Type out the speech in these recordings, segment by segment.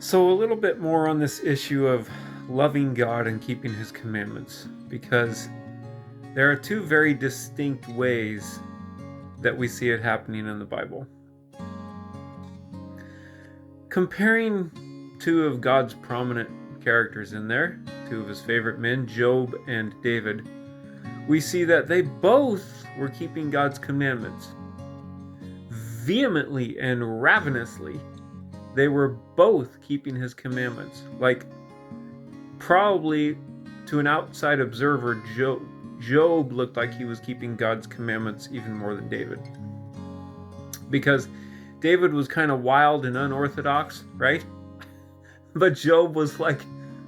So, a little bit more on this issue of loving God and keeping His commandments, because there are two very distinct ways that we see it happening in the Bible. Comparing two of God's prominent characters in there, two of His favorite men, Job and David, we see that they both were keeping God's commandments vehemently and ravenously. They were both keeping His commandments. Like, probably to an outside observer, Job looked like he was keeping God's commandments even more than David. Because David was kind of wild and unorthodox, right? But Job was like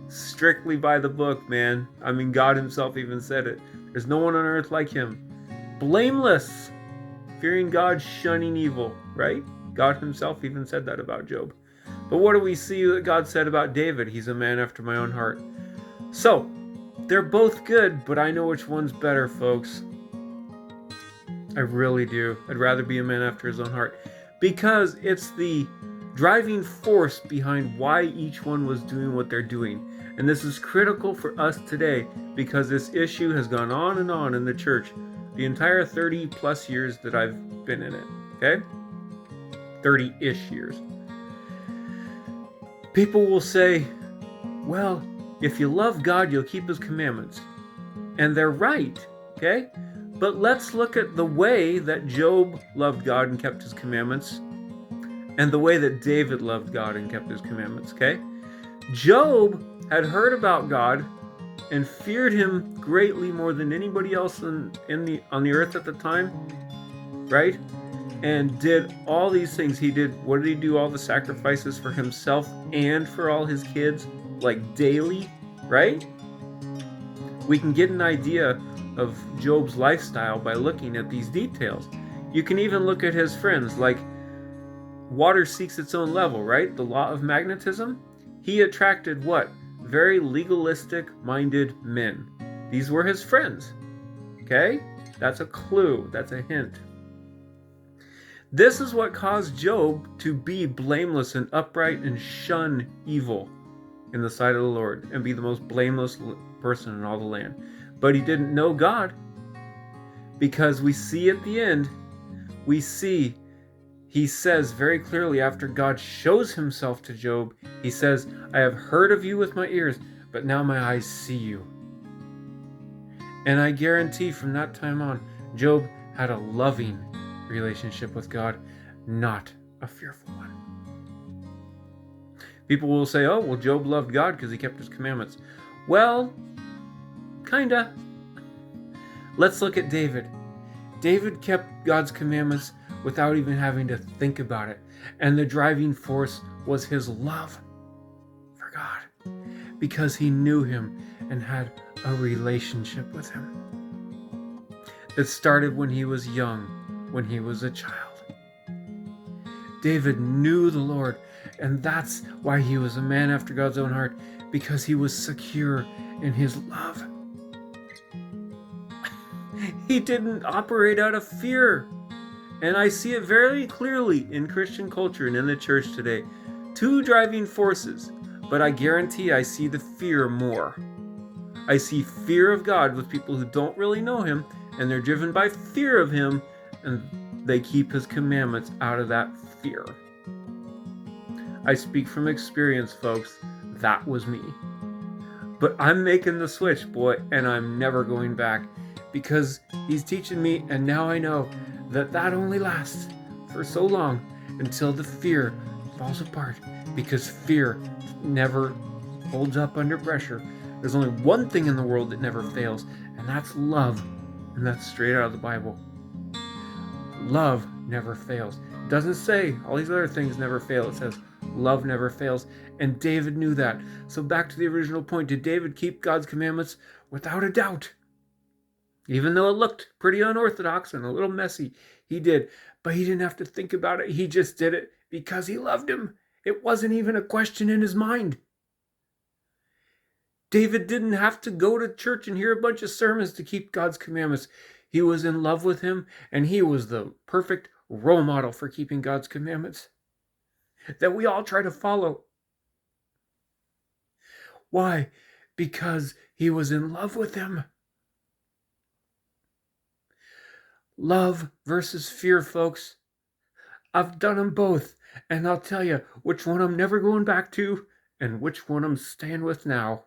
strictly by the book, man. I mean, God Himself even said it. There's no one on earth like him. Blameless, fearing God, shunning evil, right? God Himself even said that about Job. But what do we see that God said about David? He's a man after my own heart. So, they're both good, but I know which one's better, folks. I really do. I'd rather be a man after his own heart. Because it's the driving force behind why each one was doing what they're doing. And this is critical for us today, because this issue has gone on and on in the church the entire 30 plus years that I've been in it. Okay? 30-ish years. People will say, well, if you love God, you'll keep His commandments. And they're right, okay? But let's look at the way that Job loved God and kept His commandments, and the way that David loved God and kept His commandments, okay? Job had heard about God and feared Him greatly more than anybody else on the earth at the time, right? And did all these things. What did he do? All the sacrifices for himself and for all his kids, like daily, right? We can get an idea of Job's lifestyle by looking at these details. You can even look at his friends, like water seeks its own level, right? The law of magnetism. He attracted what? Very legalistic-minded men. These were his friends, okay? That's a clue. That's a hint. This is what caused Job to be blameless and upright and shun evil in the sight of the Lord and be the most blameless person in all the land. But he didn't know God, because we see at the end, he says very clearly, after God shows Himself to Job, He says, I have heard of you with my ears, but now my eyes see you. And I guarantee from that time on, Job had a loving relationship with God, not a fearful one. People will say, oh, well, Job loved God because he kept His commandments. Well, kinda. Let's look at David. David kept God's commandments without even having to think about it. And the driving force was his love for God, because he knew Him and had a relationship with Him. It started when he was young, when he was a child. David knew the Lord, and that's why he was a man after God's own heart, because he was secure in His love. He didn't operate out of fear. And I see it very clearly in Christian culture and in the church today. Two driving forces, but I guarantee I see the fear more. I see fear of God with people who don't really know Him, and they're driven by fear of Him, and they keep His commandments out of that fear. I speak from experience, folks. That was me. But I'm making the switch, boy, and I'm never going back, because He's teaching me, and now I know that only lasts for so long until the fear falls apart, because fear never holds up under pressure. There's only one thing in the world that never fails, and that's love. And that's straight out of the Bible. Love never fails. It doesn't say all these other things never fail. It says love never fails. And David knew that. So back to the original point. Did David keep God's commandments? Without a doubt. Even though it looked pretty unorthodox and a little messy, he did. But he didn't have to think about it. He just did it because he loved Him. It wasn't even a question in his mind. David didn't have to go to church and hear a bunch of sermons to keep God's commandments. He was in love with Him, and he was the perfect role model for keeping God's commandments that we all try to follow. Why? Because he was in love with him. Love versus fear, folks. I've done them both, and I'll tell you which one I'm never going back to and which one I'm staying with now.